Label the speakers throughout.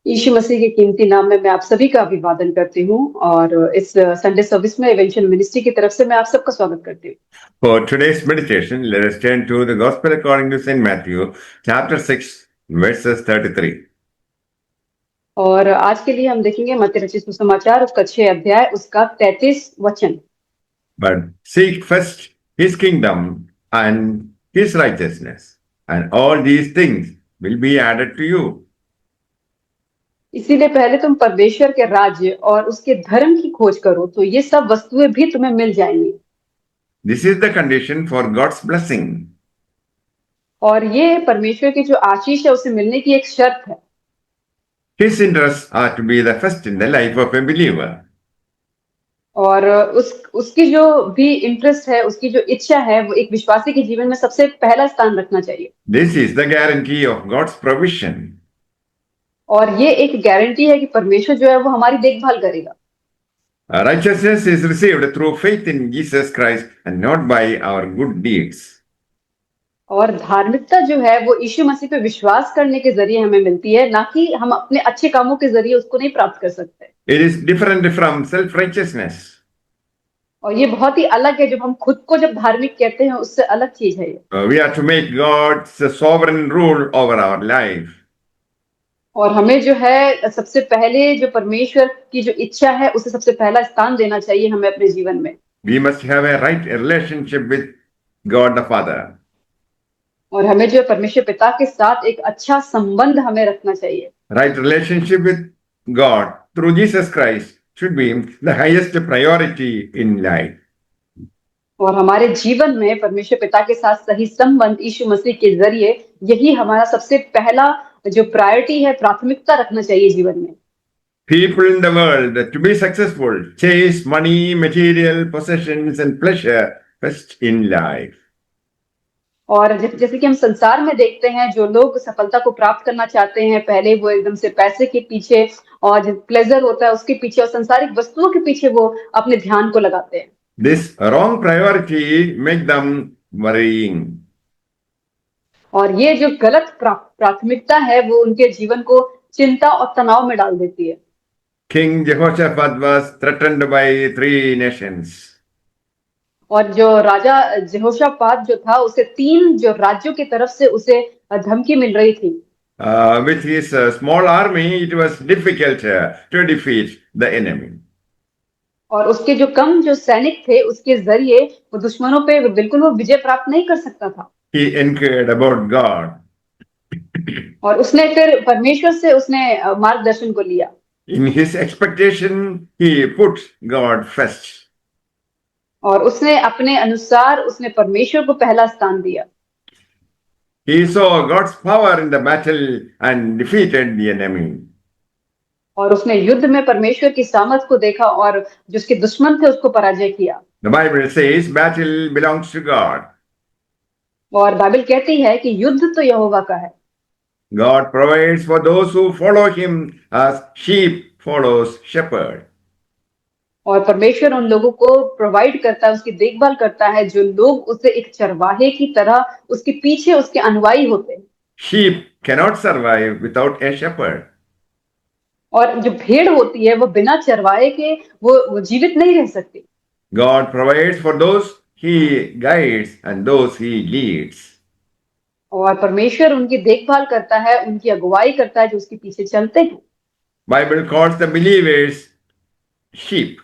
Speaker 1: यीशु मसीह के कीमती नाम में मैं आप सभी का अभिवादन करती हूँ और इस संडे सर्विस में इवेंचुअल मिनिस्ट्री की तरफ से मैं आप सबका स्वागत करती हूँ।
Speaker 2: For today's meditation, let us turn to the Gospel according to St. Matthew, chapter 6, verses 33.
Speaker 1: और आज के लिए हम देखेंगे मत्ती रचित सुसमाचार उसका 6 अध्याय उसका 33 वचन।
Speaker 2: But seek first his kingdom and his righteousness, and all these things will be added to you.
Speaker 1: इसीलिए पहले तुम परमेश्वर के राज्य और उसके धर्म की खोज करो तो ये सब वस्तुएं भी तुम्हें मिल जाएंगी।
Speaker 2: This is the condition for God's blessing.
Speaker 1: और ये परमेश्वर की जो आशीष है उसे मिलने की एक शर्त है।
Speaker 2: His interests are to be the first in the life of a believer.
Speaker 1: और उसकी जो भी इंटरेस्ट है, उसकी जो इच्छा है, वो एक विश्वासी के जीवन में सबसे पहला स्थान रखना चाहिए।
Speaker 2: This is the guarantee of God's provision.
Speaker 1: और ये एक गारंटी है कि परमेश्वर जो है वो हमारी देखभाल करेगा।
Speaker 2: Righteousness is received through faith in Jesus Christ and not by our good deeds.
Speaker 1: और धार्मिकता जो है वो यीशु मसीह पे विश्वास करने के जरिए हमें मिलती है, ना कि हम अपने अच्छे कामों के जरिए उसको नहीं प्राप्त कर सकते।
Speaker 2: It is different from self-righteousness.
Speaker 1: और ये बहुत ही अलग है, जब हम खुद को जब धार्मिक कहते हैं उससे अलग चीज है ये।
Speaker 2: We are to make God's sovereign rule over our life.
Speaker 1: और हमें जो है सबसे पहले जो परमेश्वर की जो इच्छा है उसे सबसे पहला स्थान देना चाहिए हमें अपने जीवन में।
Speaker 2: We must have a right relationship with God the Father.
Speaker 1: और हमें जो परमेश्वर पिता के साथ एक अच्छा संबंध हमें रखना चाहिए।
Speaker 2: Right relationship with God through Jesus Christ should be the highest priority in life.
Speaker 1: और हमारे जीवन में परमेश्वर पिता के साथ सही संबंध यीशु मसीह के जरिए यही हमारा सबसे पहला जो प्रायोरिटी है, प्राथमिकता रखना चाहिए जीवन में।
Speaker 2: People in the world, to be successful, chase money, material, possessions, and pleasure first in life.
Speaker 1: और जैसे कि हम संसार में देखते हैं, जो लोग सफलता को प्राप्त करना चाहते हैं, पहले वो एकदम से पैसे के पीछे और जो प्लेजर होता है उसके पीछे और सांसारिक वस्तुओं के पीछे वो अपने ध्यान को लगाते हैं।
Speaker 2: This wrong priority make them worrying.
Speaker 1: और ये जो गलत प्राथमिकता है वो उनके जीवन को चिंता और तनाव में डाल देती है।
Speaker 2: King Jehoshaphat was threatened by 3 nations.
Speaker 1: और जो राजा जेहोशापात जो था उसे 3 जो राज्यों की तरफ से उसे धमकी मिल रही थी।
Speaker 2: With his small army, it was difficult to defeat the enemy.
Speaker 1: और उसके जो कम जो सैनिक थे उसके जरिए वो दुश्मनों पे बिल्कुल वो विजय प्राप्त नहीं कर सकता था।
Speaker 2: He inquired about God.
Speaker 1: और उसने फिर परमेश्वर से उसने मार्गदर्शन को लिया।
Speaker 2: In his expectation, he put God first.
Speaker 1: और उसने अपने अनुसार उसने परमेश्वर को पहला स्थान दिया।
Speaker 2: He saw God's power in the battle and defeated the enemy.
Speaker 1: और उसने युद्ध में परमेश्वर की सामर्थ को देखा और जो उसके दुश्मन थे उसको पराजय किया।
Speaker 2: The Bible says battle belongs to God.
Speaker 1: और बाइबल कहती है कि युद्ध तो यहोवा का है।
Speaker 2: God provides for those who follow him as sheep follows shepherd.
Speaker 1: और परमेश्वर उन लोगों को प्रोवाइड करता है, उसकी देखभाल करता है, जो लोग उसे एक चरवाहे की तरह उसके पीछे उसके अनुयायी होते हैं।
Speaker 2: Sheep cannot survive without a shepherd.
Speaker 1: और जो भेड़ होती है वो बिना चरवाहे के वो जीवित नहीं रह सकती।
Speaker 2: God provides for those he guides and those he leads.
Speaker 1: और परमेश्वर उनकी देखभाल करता है, उनकी अगुवाई करता है, जो उसके पीछे चलते हैं।
Speaker 2: Bible calls the believers sheep.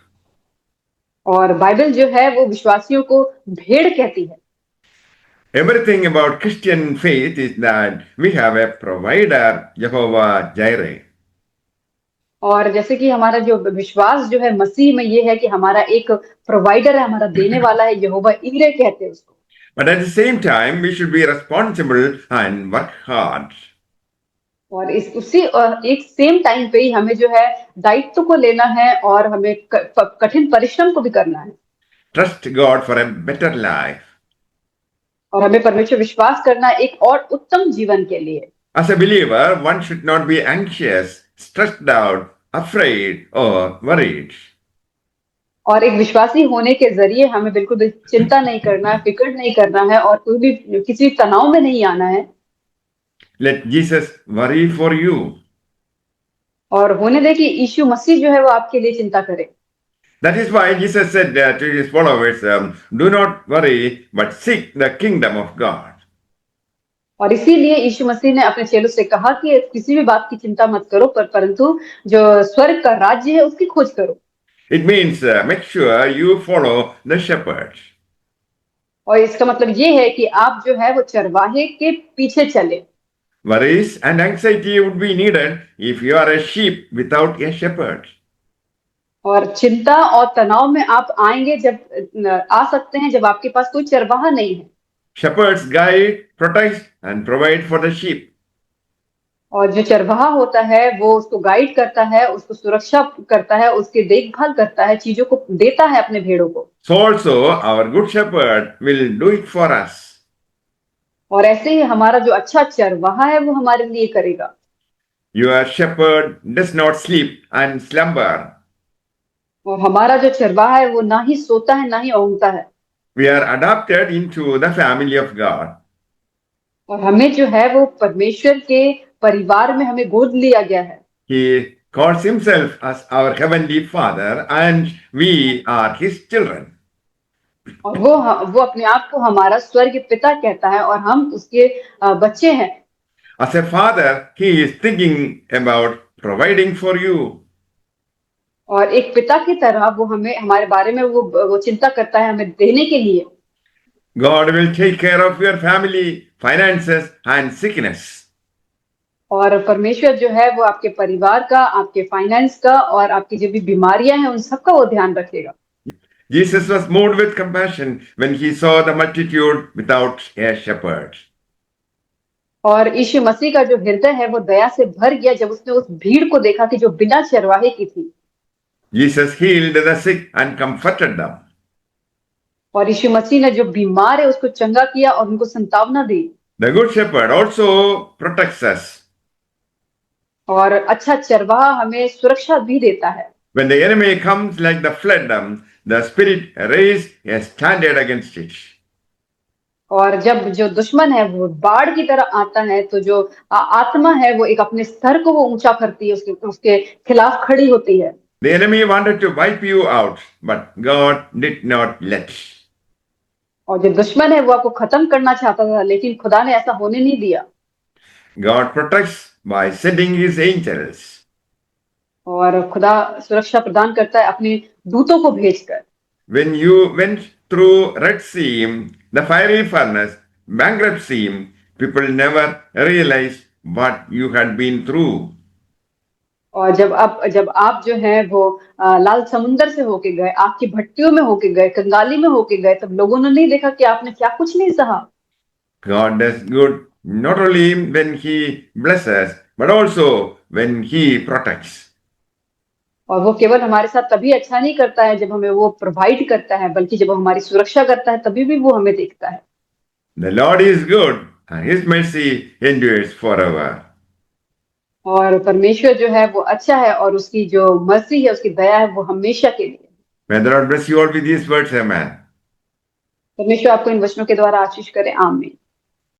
Speaker 1: और बाइबल जो है वो विश्वासियों को भेड़ कहती है।
Speaker 2: Everything about Christian faith is that we have a provider, Jehovah Jireh.
Speaker 1: और जैसे कि हमारा जो विश्वास जो है मसीह में ये है कि हमारा एक प्रोवाइडर है, हमारा देने वाला है, यहोवा ईरे कहते हैं उसको।
Speaker 2: But at the same time, we should be responsible and work hard.
Speaker 1: और एक सेम टाइम पे ही हमें जो है दायित्व को लेना है और हमें कठिन परिश्रम को भी करना है।
Speaker 2: Trust God for a better life.
Speaker 1: और हमें परमेश्वर विश्वास करना है एक और उत्तम जीवन के लिए।
Speaker 2: As a believer, one should not be anxious, stressed out, afraid, or worried.
Speaker 1: और एक विश्वासी होने के जरिए हमें बिल्कुल भी चिंता नहीं करना है, फिक्र नहीं करना है और कोई भी किसी तनाव में नहीं आना है।
Speaker 2: Let Jesus worry for you.
Speaker 1: और होने दें कि यीशु मसीह जो है वो आपके लिए चिंता करे।
Speaker 2: That is why Jesus said to his followers, do not worry, but seek the kingdom of God.
Speaker 1: और इसीलिए यीशु मसीह ने अपने चेलों से कहा कि किसी भी बात की चिंता मत करो, परंतु जो स्वर्ग का राज्य है उसकी खोज करो।
Speaker 2: It means make sure you follow the shepherd.
Speaker 1: और इसका मतलब ये है कि आप जो है वो चरवाहे के पीछे चले।
Speaker 2: Worries and anxiety would be needed if you are a sheep without a shepherd.
Speaker 1: और चिंता और तनाव में आप आएंगे जब आ सकते हैं जब आपके पास कोई चरवाहा नहीं है।
Speaker 2: Shepherds guide, protect, and provide for the sheep.
Speaker 1: और जो चरवाहा होता है वो उसको गाइड करता है, उसको सुरक्षा करता है, उसकी देखभाल करता है, चीजों को देता है अपने भेड़ों को।
Speaker 2: So also our good shepherd will do it for us.
Speaker 1: और ऐसे ही हमारा जो अच्छा चरवाहा है वो हमारे लिए करेगा।
Speaker 2: Your shepherd does not sleep and slumber.
Speaker 1: और हमारा जो चरवाहा है वो ना ही सोता है ना ही ऊँघता है।
Speaker 2: We are adopted into the family of God.
Speaker 1: और हमें जो है वो परमेश्वर के परिवार में हमें गोद लिया गया है।
Speaker 2: He calls himself as our heavenly Father, and we are his children.
Speaker 1: और वो अपने आप को हमारा स्वर्ग पिता कहता है और हम उसके बच्चे हैं।
Speaker 2: As a father, he is thinking about providing for you.
Speaker 1: और एक पिता की तरह वो हमें हमारे बारे में वो चिंता करता है हमें देने के लिए।
Speaker 2: God will take care of your family, finances, and sickness.
Speaker 1: और परमेश्वर जो है वो आपके परिवार का, आपके फाइनेंस का और आपकी जो भी बीमारियां हैं उन सबका वो ध्यान रखेगा।
Speaker 2: Jesus was moved with compassion when he saw the multitude without a shepherd.
Speaker 1: और यीशु मसीह का जो हृदय है वो दया से भर गया जब उसने उस भीड़ को देखा कि जो बिना चरवाहे की थी।
Speaker 2: Jesus healed the sick and comforted them.
Speaker 1: और यीशु मसीह ने जो बीमार है उसको चंगा किया और उनको संतावना दी।
Speaker 2: The good shepherd also protects us.
Speaker 1: और अच्छा चरवाहा हमें सुरक्षा भी देता है।
Speaker 2: When the enemy comes like the flood, the spirit raised a standard against it.
Speaker 1: और जब जो दुश्मन है वो बाढ़ की तरह आता है तो जो आत्मा है वो एक अपने स्तर को वो ऊंचा करती है, उसके खिलाफ खड़ी होती है।
Speaker 2: The enemy wanted to wipe you out, but God did not let.
Speaker 1: और जो दुश्मन है वो आपको खत्म करना चाहता था लेकिन खुदा ने ऐसा होने नहीं दिया।
Speaker 2: God protects by sending his angels.
Speaker 1: और खुदा सुरक्षा प्रदान करता है अपने दूतों को भेजकर।
Speaker 2: When you went through Red Sea, the fiery furnace, bankruptcy, people never realized what you had been through.
Speaker 1: और जब आप जो है वो लाल समुंदर से होके गए, आग की भट्टियों में होके गए, कंगाली में होके गए, तब लोगों ने नहीं देखा कि आपने क्या कुछ नहीं सहा।
Speaker 2: God does good not only when he blesses, but also when he protects.
Speaker 1: और वो केवल हमारे साथ तभी अच्छा नहीं करता है जब हमें वो प्रोवाइड करता है, बल्कि जब वो हमारी सुरक्षा करता है तभी भी वो हमें देखता है।
Speaker 2: The Lord is good and his mercy endures forever.
Speaker 1: और परमेश्वर जो है वो अच्छा है और उसकी जो मर्जी है, उसकी दया है वो हमेशा के लिए।
Speaker 2: May the Lord bless you all with these words, amen.
Speaker 1: परमेश्वर आपको इन वचनों के द्वारा आशीष करे, आमीन।